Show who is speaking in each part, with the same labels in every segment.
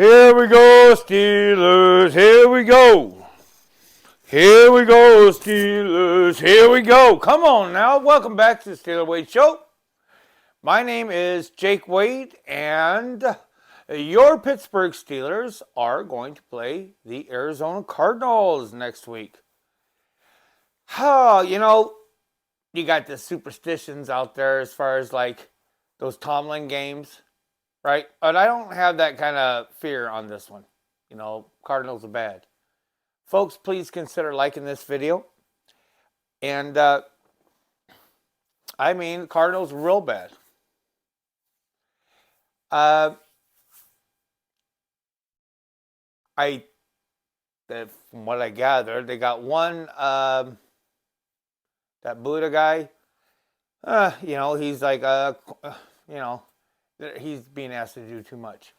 Speaker 1: Here we go, Steelers. Here we go. Here we go, Steelers. Here we go. Come on now. Welcome back to the Steeler Wade Show. My name is Jake Wade, and your Pittsburgh Steelers are going to play the Arizona Cardinals next week. You know, you got the superstitions out there as far as like those Tomlin games, right? But I don't have that kind of fear on this one. You know, Cardinals are bad. Folks, please consider liking this video. And, Cardinals are real bad. From what I gathered, they got one, that Buddha guy. He's like, he's being asked to do too much.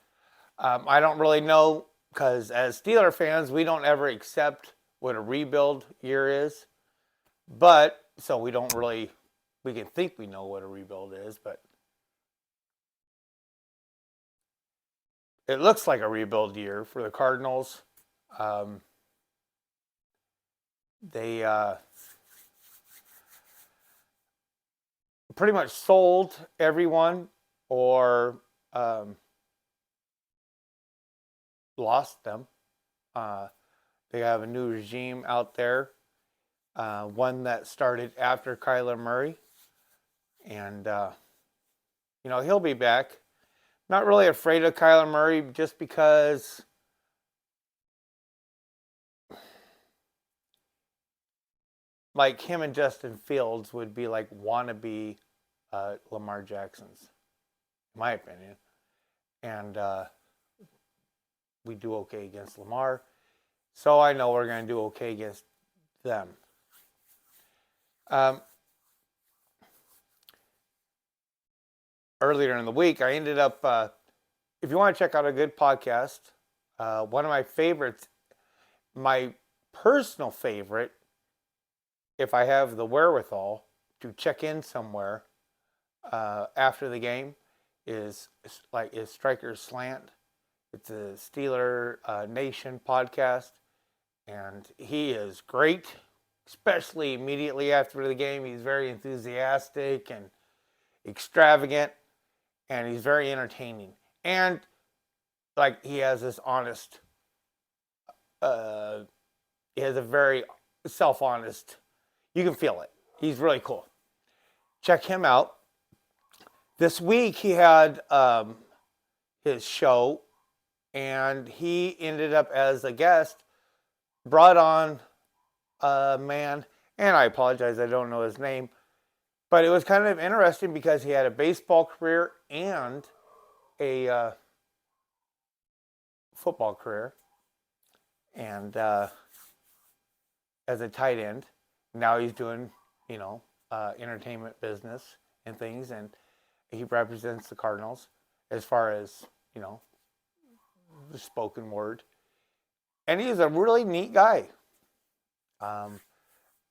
Speaker 1: I don't really know, because as Steeler fans, we don't ever accept what a rebuild year is. But, so we don't really, we can think we know what a rebuild is, but it looks like a rebuild year for the Cardinals. They pretty much sold everyone or lost them. They have a new regime out there, one that started after Kyler Murray. And, he'll be back. Not really afraid of Kyler Murray just because like him and Justin Fields would be like wannabe Lamar Jacksons, in my opinion. And we do okay against Lamar. So I know we're going to do okay against them. Earlier in the week, I ended up, if you want to check out a good podcast, one of my favorites, my personal favorite, if I have the wherewithal to check in somewhere after the game, is Striker's Slant. It's a Steeler Nation podcast, and he is great, especially immediately after the game. He's very enthusiastic and extravagant, and he's very entertaining. And like he has this honest, he has a very self-honest, you can feel it. He's really cool. Check him out. This week he had his show, and he ended up as a guest, brought on a man, and I apologize, I don't know his name, but it was kind of interesting because he had a baseball career and a football career, and as a tight end. Now he's doing, entertainment business and things, and he represents the Cardinals as far as, the spoken word. And he's a really neat guy.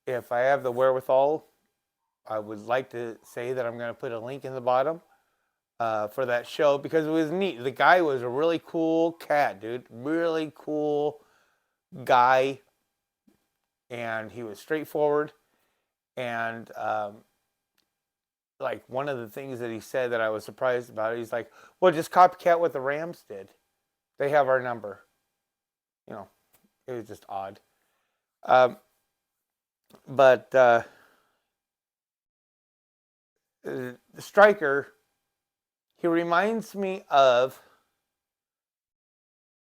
Speaker 1: If I have the wherewithal, I would like to say that I'm going to put a link in the bottom for that show, because it was neat. The guy was a really cool cat, dude. Really cool guy. And he was straightforward. And like one of the things that he said that I was surprised about, he's like, well, just copycat what the Rams did. They have our number. It was just odd. But the Striker, he reminds me of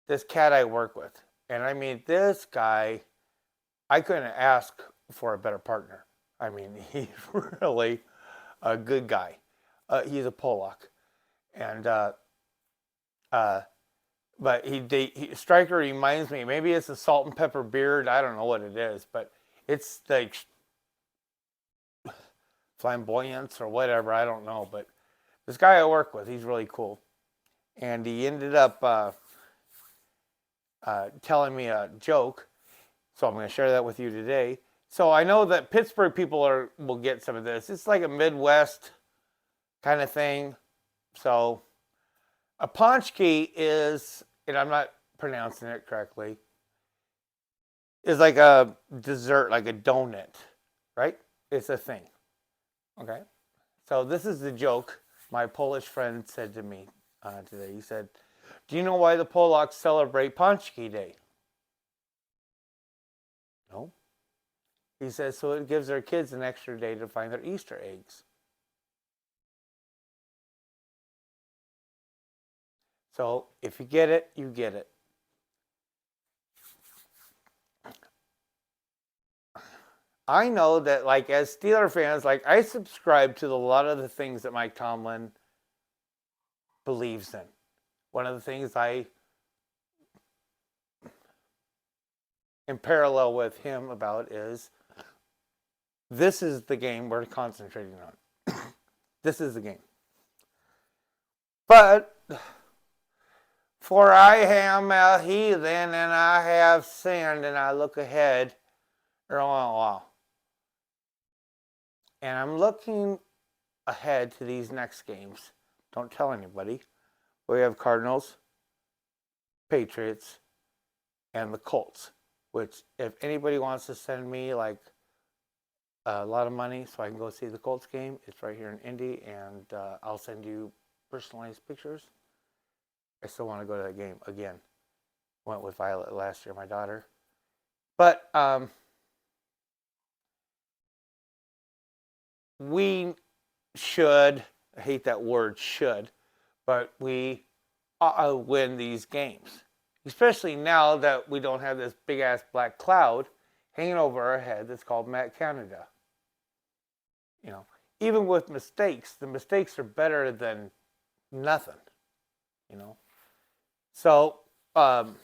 Speaker 1: this cat I work with. And I mean, this guy, I couldn't ask for a better partner. I mean, he's really a good guy. He's a Pollock. And, but Striker reminds me, maybe it's a salt and pepper beard. I don't know what it is, but it's like flamboyance or whatever. I don't know. But this guy I work with, he's really cool. And he ended up telling me a joke. So I'm going to share that with you today. So I know that Pittsburgh people will get some of this. It's like a Midwest kind of thing. So a paczki is and I'm not pronouncing it correctly, is like a dessert, like a donut, right? It's a thing. Okay. So this is the joke my Polish friend said to me today. He said, "Do you know why the Polacks celebrate Paczki Day?" No. He says, "So it gives their kids an extra day to find their Easter eggs." So if you get it, you get it. I know that, like, as Steeler fans, like, I subscribe to a lot of the things that Mike Tomlin believes in. One of the things I in parallel with him about is this is the game we're concentrating on. This is the game. But for I am a heathen and I have sinned, and I look ahead. Oh, wow. And I'm looking ahead to these next games. Don't tell anybody. We have Cardinals, Patriots, and the Colts. Which, if anybody wants to send me like a lot of money so I can go see the Colts game, it's right here in Indy, and I'll send you personalized pictures. I still want to go to that game again. Went with Violet last year, my daughter. But we should, I hate that word should, but we win these games. Especially now that we don't have this big ass black cloud hanging over our head that's called Matt Canada. You know, even with mistakes, the mistakes are better than nothing. You know, so the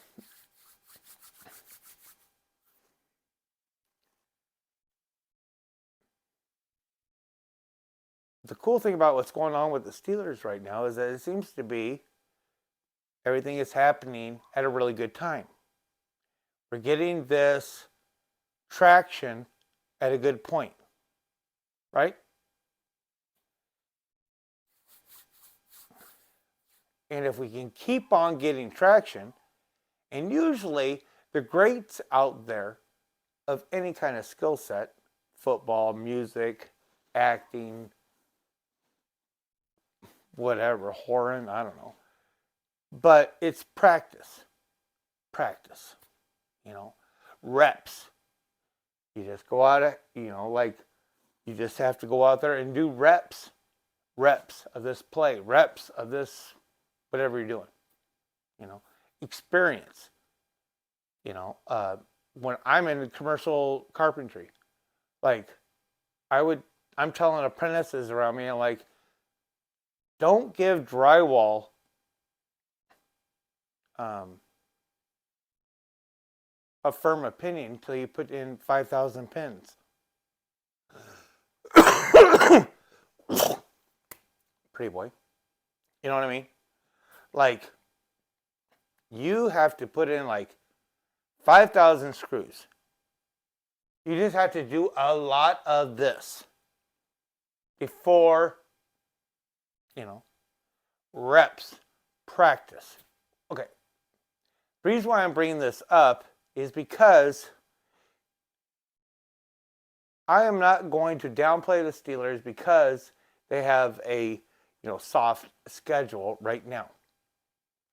Speaker 1: cool thing about what's going on with the Steelers right now is that it seems to be everything is happening at a really good time. We're getting this traction at a good point, right? And if we can keep on getting traction, and usually the greats out there of any kind of skill set, football, music, acting, whatever, whoring, I don't know. But it's practice. Practice. You know, reps. You just go out, you know, like you just have to go out there and do reps. Reps of this play, reps of this, whatever you're doing. You know, experience. You know, when I'm in commercial carpentry, like I'm telling apprentices around me, like, don't give drywall a firm opinion until you put in 5,000 pins. Pretty boy. You know what I mean? Like, you have to put in like 5,000 screws. You just have to do a lot of this before, you know, reps, practice. Okay. The reason why I'm bringing this up is because I am not going to downplay the Steelers because they have a, you know, soft schedule right now.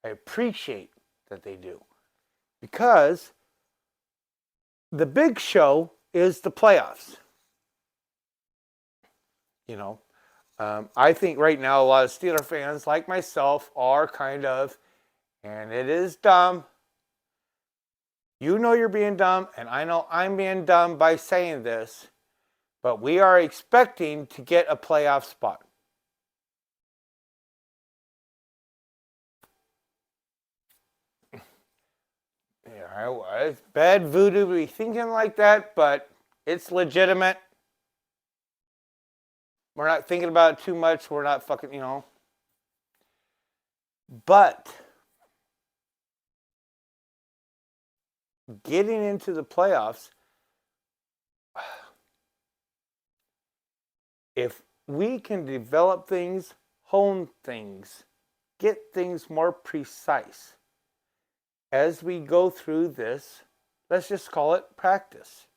Speaker 1: I appreciate that they do because the big show is the playoffs. You know, I think right now a lot of Steeler fans like myself are kind of, and it is dumb. You know you're being dumb, and I know I'm being dumb by saying this, but we are expecting to get a playoff spot. Yeah, it's bad voodoo to be thinking like that, but it's legitimate. We're not thinking about it too much. We're not fucking, you know. But getting into the playoffs, if we can develop things, hone things, get things more precise, as we go through this, let's just call it practice.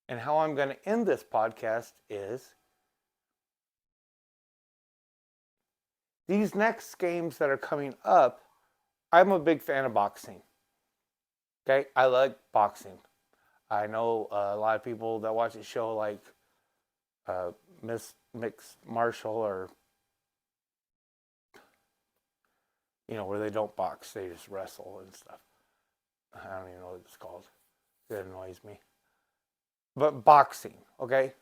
Speaker 1: And how I'm going to end this podcast is these next games that are coming up, I'm a big fan of boxing. Okay, I like boxing. I know a lot of people that watch the show like Mixed Martial, or where they don't box, they just wrestle and stuff. I don't even know what it's called. It annoys me. But boxing, okay?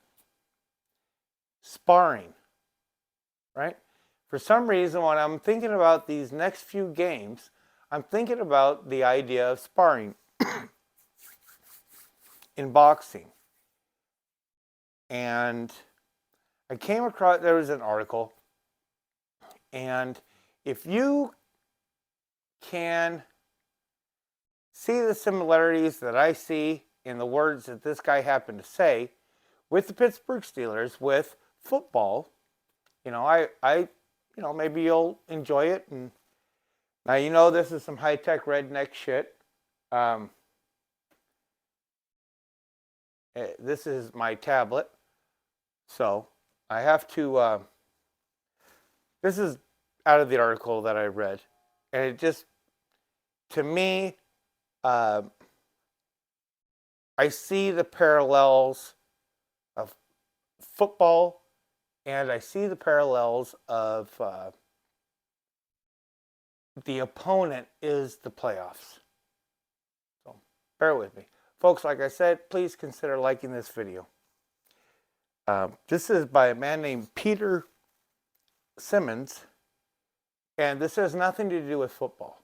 Speaker 1: Sparring, right? For some reason, when I'm thinking about these next few games, I'm thinking about the idea of sparring in boxing. And I came across, there was an article, and if you can see the similarities that I see in the words that this guy happened to say with the Pittsburgh Steelers, with football, maybe you'll enjoy it. And now, this is some high-tech redneck shit. This is my tablet. So I have to, this is out of the article that I read. And it just, to me, I see the parallels of football, and I see the parallels of the opponent is the playoffs. So bear with me. Folks, like I said, please consider liking this video. This is by a man named Peter Simmons, and this has nothing to do with football.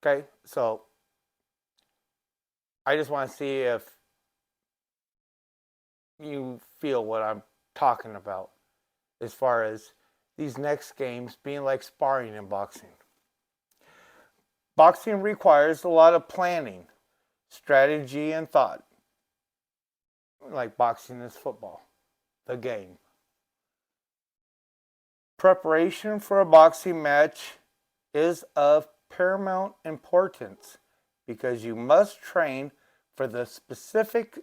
Speaker 1: Okay, so I just want to see if you feel what I'm talking about as far as these next games being like sparring in boxing. Boxing requires a lot of planning, strategy, and thought. Like boxing is football, the game. Preparation for a boxing match is of paramount importance because you must train for the specific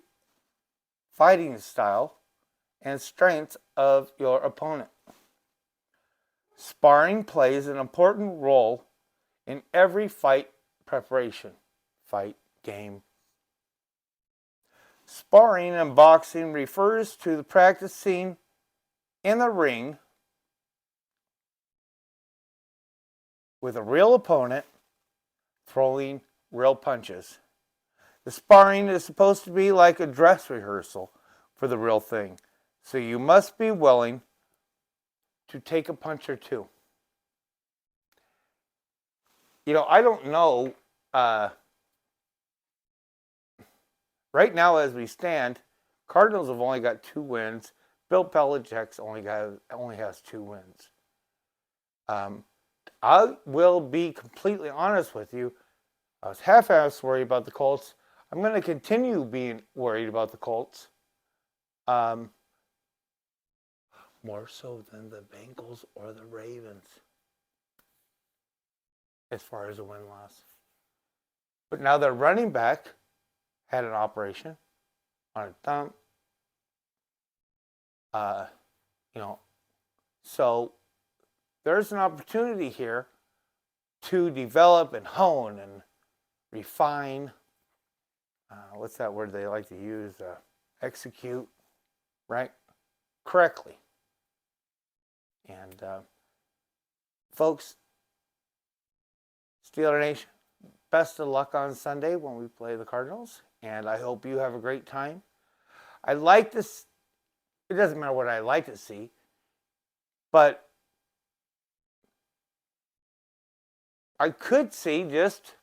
Speaker 1: fighting style and strengths of your opponent. Sparring plays an important role in every fight preparation, fight, game. Sparring in boxing refers to the practicing in the ring with a real opponent throwing real punches. The sparring is supposed to be like a dress rehearsal for the real thing. So you must be willing to take a punch or two. I don't know. Right now, as we stand, Cardinals have only got 2 wins. Bill Belichick only has 2 wins. I will be completely honest with you. I was half-assed worried about the Colts. I'm going to continue being worried about the Colts. More so than the Bengals or the Ravens, as far as a win-loss. But now their running back had an operation on a thumb. So there's an opportunity here to develop and hone and refine. What's that word they like to use? Execute, right? Correctly. And folks, Steeler Nation, best of luck on Sunday when we play the Cardinals. And I hope you have a great time. I like this. It doesn't matter what I like to see, but I could see just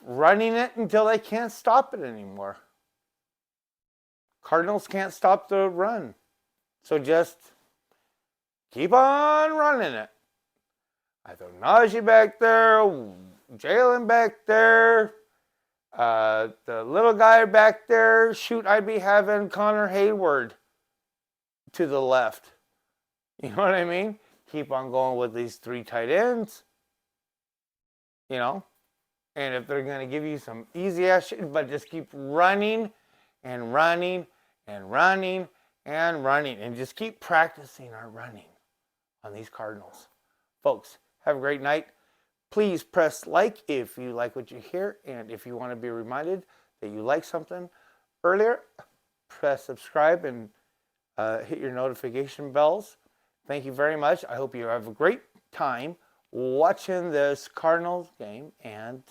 Speaker 1: running it until they can't stop it anymore. Cardinals can't stop the run. So just keep on running it. Either Najee back there, Jalen back there, the little guy back there. Shoot, I'd be having Connor Hayward to the left. You know what I mean? Keep on going with these 3 tight ends. you know. And if they're going to give you some easy ass shit, but just keep running and running and running and running and just keep practicing our running on these Cardinals. Folks, have a great night. Please press like if you like what you hear, and if you want to be reminded that you like something earlier, press subscribe and hit your notification bells. Thank you very much. I hope you have a great time watching this Cardinals game, and